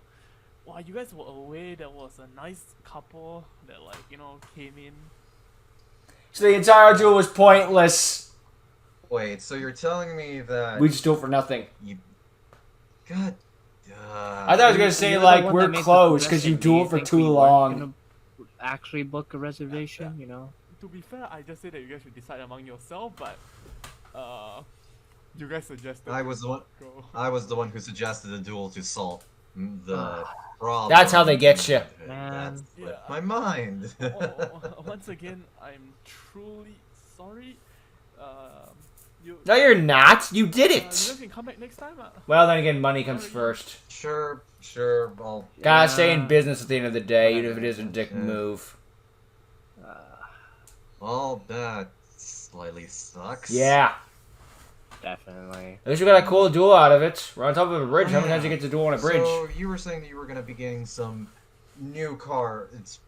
while you guys were away, there was a nice couple that, like, you know, came in. So the entire duel was pointless. Wait, so you're telling me that We just dueled for nothing. you... God... I thought I was gonna say You're the like one we're that makes the closed because you suggestion. Do dueled for think too we weren't long. gonna actually book a reservation, you know? To be fair, I just said that you guys should decide among yourself, but you guys suggested I was the one. go. I was the one who suggested a duel to solve the problem. That's how they get you. Man. That slipped Yeah. my mind. Once again, I'm truly sorry. No, you're not. You did You it. guys can come back next time. Well, then again, money comes first. Sure. Well, Gotta stay in business at the end of the day, even if it is a dick move. well, that slightly sucks. Yeah. Definitely. At least we got a cool duel out of it. We're on top of a bridge. How many times you get to duel on a bridge? So you were saying that you were gonna be getting some new cards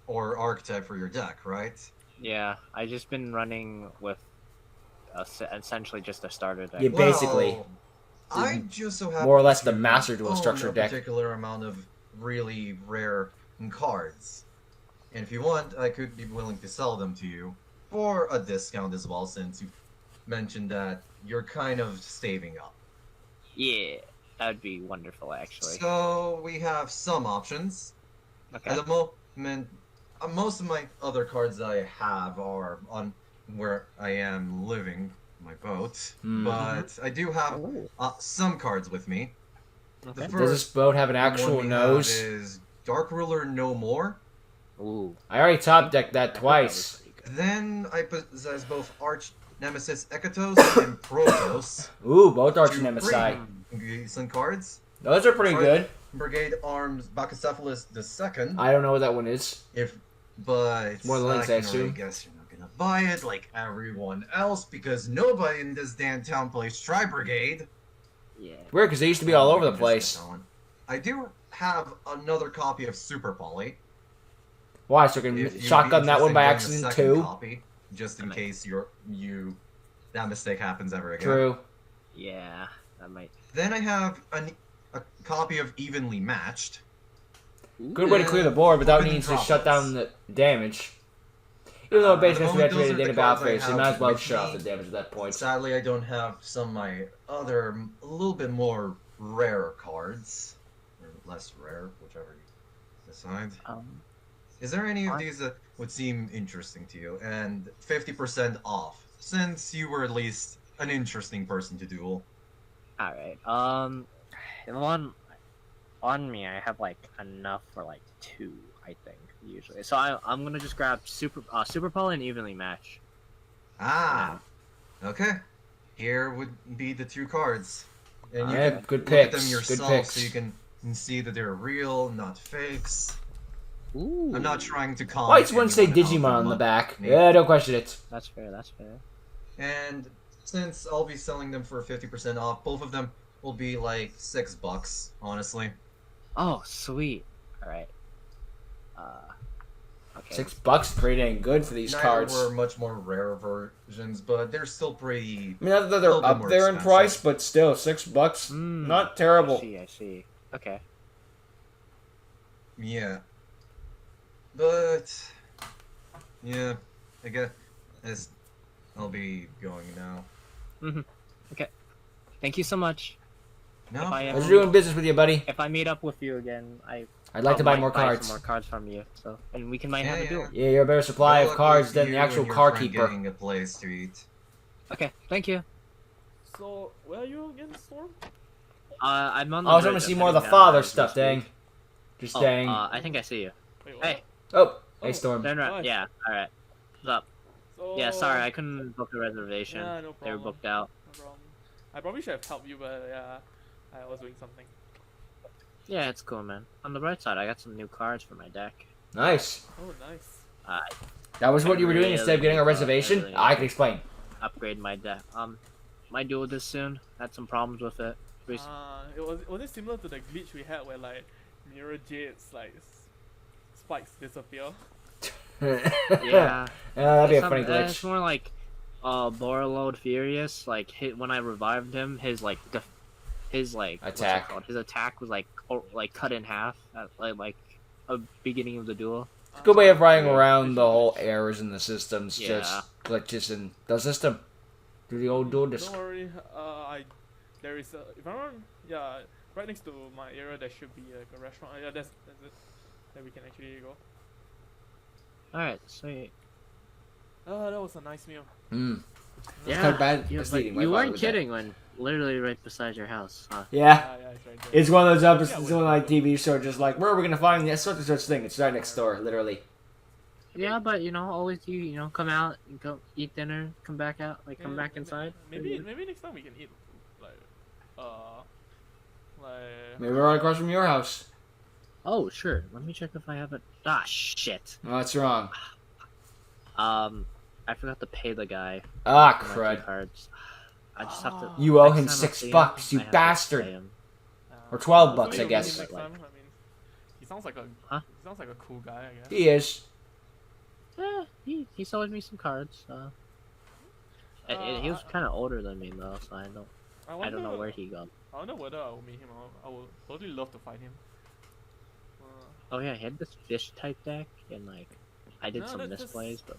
or archetype for your deck, right? Yeah, I just been running with essentially just a starter deck. Yeah, basically. Well, I just so happen More or less the to Master Duel own structure a deck. particular amount of really rare cards, and if you want, I could be willing to sell them to you for a discount as well, since you mentioned that you're kind of saving up. Yeah, that would be wonderful, actually. So we have some options. Okay. At the moment, most of my other cards that I have are on where I am living, my boat. But I do have some cards with me. Okay. The Does this boat have an actual one we nose? have is Dark Ruler No More. Ooh. I already top decked that twice. Then I possess both Arch Nemesis Ekatos and Protos. Ooh, both Arch Two Nemesis. pretty decent cards. Those are pretty Sorry. good. Brigade Arms Bachycephalus II. I don't know what that one is. But More links, I can already assume. guess you're not gonna buy it like everyone else because nobody in this damn town plays Tri Brigade. Yeah. Weird, because they used to be all over the Just place. get on. I do have another copy of Super Poly. Why? So I can If you'd be shotgun that one by interested in accident getting a too? second copy, just in case that mistake happens ever again. True. Yeah, that might. Then I have a copy of Evenly Matched. Good way to clear the board without Forbidden needing to shut Droplets. down the damage. Even though it basically has to be At the moment, activated those are in a the cards battle I phase, so you have might as well with shut off me. the damage at that point. Sadly, I don't have some of my other, a little bit more rare cards. Or less rare, whichever you decide. Is there any of these that would seem interesting to you? And 50% off, since you were at least an interesting person to duel. Alright, on me, I have, like, enough for, like, 2, I think, usually. So I'm gonna just grab Super Poly and Evenly Match. Ah, okay. Here would be the 2 cards. And you Yeah, can good look at picks, them good yourself picks. so you can see that they're real, not fakes. Ooh. I'm not trying to comment. Why does one say anyone out Digimon on the much. back? Me. Yeah, don't question it. That's fair, that's fair. And since I'll be selling them for 50% off, both of them will be like $6, honestly. Oh, sweet. Alright. Okay. $6 pretty dang good for these Neither cards. were much more rare versions, but they're still pretty. I mean, not that a they're little bit up more there in expensive. price, but still, $6, not terrible. I see. Okay. Yeah. But yeah, I guess I'll be going now. Okay. Thank you so much. No, If I, How's doing business with you, buddy? If I meet up with you again, I'd like to buy might more cards. some more cards from you. So, and we might have a Yeah, duel. Yeah, you're a better supply Good of luck cards with than the you actual and your car friend keeper. Getting a place to eat. Okay, thank you. So, where are you again, Storm? I'm on the I was bridge. going to see I'm more of the heading father down stuff, this week. dang. Just Oh, dang. I think I see you. Wait, what? Hey, Oh, hey Oh, Storm. turn around. Hi. Yeah, alright. What's up? So, Yeah, sorry, I couldn't book a reservation. Yeah, no They were problem. booked out. No problem. I probably should have helped you, but yeah, I was doing something. Yeah, it's cool, man. On the bright side, I got some new cards for my deck. Nice. Oh, nice. That was what I you were doing really instead of getting a need to- reservation? really I need can explain. Upgrade my deck. Might do this soon. Had some problems with it. Was it similar to the glitch we had where like Mirror Jade's like spikes disappear? Yeah. That'd be a It's funny not- glitch. It's more like Borreload Furious. Like when I revived him, his like what's it Attack. called? His attack was like cut in half at like a beginning of the duel. Good way of riding around the whole errors in the systems, Yeah. just glitches in the system. Do the old dual disc. Don't worry. There is if I'm wrong, yeah, right next to my area there should be like a restaurant. Yeah, that's it. Then we can actually go. All right, sweet. That was a nice meal. Yeah, kind of bad yeah, misleading. but My you father weren't was that. kidding when literally right beside your house, huh? Yeah. Yeah, it's right there. It's one of those episodes Yeah, on like TV show, just like, where are we gonna find this such and such thing? It's right next door, literally. Yeah, but always you come out and go eat dinner, come back out, like come back inside. Maybe next time we can eat like Maybe we're right across from your house. Oh sure, let me check if I have it. Ah shit. No, that's wrong. I forgot to pay the guy. Ah, for my two crud. cards. I just have to. You owe next him time I'll $6, see you I have to bastard. pay him. Or 12 bucks, hopefully I you'll meet guess. him next Like- time. I mean, he sounds like a he sounds like a cool guy, I guess. He is. Yeah, he sold me some cards. He was kind of older than me though, so I don't know where he got. I wonder whether I will meet him. I would totally love to find him. Oh yeah, he had this fish type deck, and like I did No, some that's- misplays, but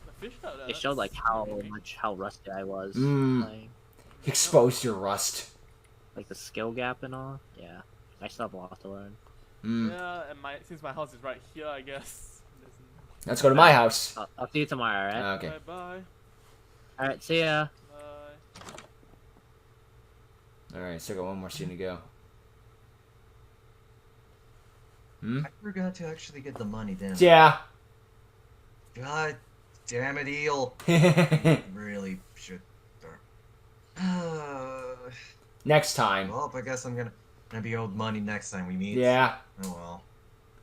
The fish out there. it showed like how rusty I was Mm. playing, Expose your rust. like the skill gap and all. Yeah, I still have a lot to learn. Yeah, and since my house is right here, I guess. Let's go to my house. I'll see you tomorrow, alright? Okay. Bye. Alright, see ya. Bye. Alright, still got one more scene to go. I forgot to actually get the money, damn. Yeah. God damn it, Eel. Really should. Next time. Well, I guess I'm gonna be owed money next time we meet. Yeah. Oh well.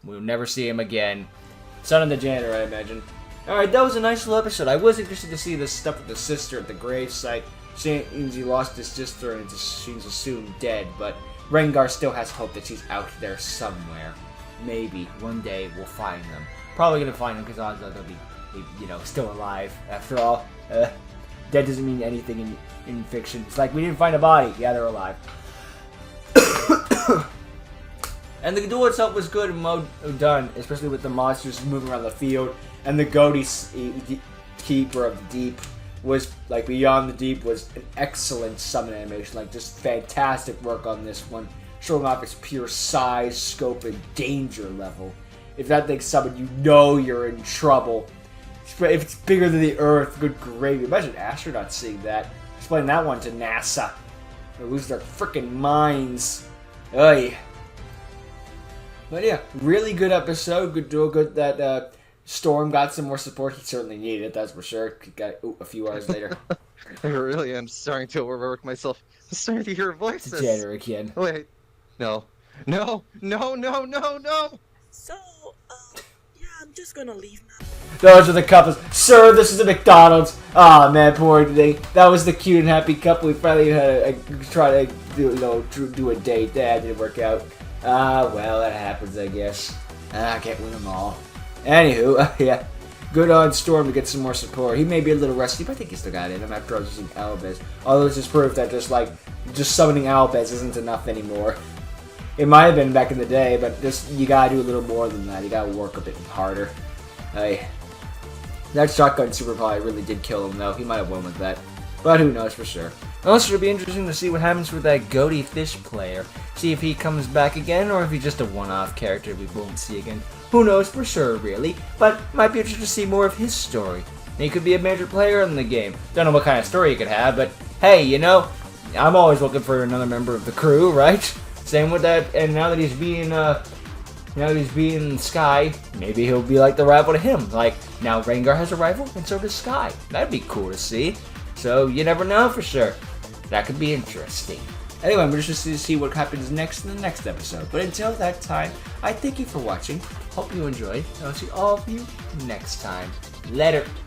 We'll never see him again. Son of the janitor, I imagine. Alright, that was a nice little episode. I was interested to see this stuff with the sister at the gravesite. Seems he lost his sister and she's assumed dead, but Rengar still has hope that she's out there somewhere. Maybe one day we'll find them. Probably gonna find them because odds are they'll be, still alive. After all, dead doesn't mean anything in fiction. It's like we didn't find a body. Yeah, they're alive. And the duel itself was good and well done, especially with the monsters moving around the field. And the Goaty Keeper of the Deep was, like, Beyond the Deep was an excellent summon animation. Like, just fantastic work on this one. Showing off its pure size, scope, and danger level. If that thing's summoned, you know you're in trouble. If it's bigger than the Earth, good gravy. Imagine astronauts seeing that. Explain that one to NASA. They'll lose their freaking minds. Oy. But yeah, really good episode. Good duel. Good that Storm got some more support. He certainly needed it, that's for sure. He got a few hours later. I really am starting to overwork myself. I'm starting to hear voices. It's Janitor again. Wait. No. No. No, no, no, no! So, yeah, I'm just gonna leave now. Those are the couples. Sir, this is a McDonald's. Ah, man, poor thing. That was the cute and happy couple. We finally had try to do a date. That didn't work out. Well, that happens, I guess. I can't win them all. Anywho, yeah. Good on Storm to get some more support. He may be a little rusty, but I think he still got it in him after using Albez. Although it's just proof that just summoning Albez isn't enough anymore. It might have been back in the day, but you gotta do a little more than that. You gotta work a bit harder. Hey. That shotgun super probably really did kill him, though. He might have won with that. But who knows for sure. Also, it'll be interesting to see what happens with that Goaty Fish player. See if he comes back again, or if he's just a one-off character we won't see again. Who knows for sure, really. But might be interesting to see more of his story. He could be a major player in the game. Don't know what kind of story he could have, but hey, I'm always looking for another member of the crew, right? Same with that, and now that he's being Sky, maybe he'll be like the rival to him. Like, now Rengar has a rival, and so does Sky. That'd be cool to see. So, you never know for sure. That could be interesting. Anyway, we're just interested to see what happens next in the next episode. But until that time, I thank you for watching. Hope you enjoyed. And I'll see all of you next time. Later.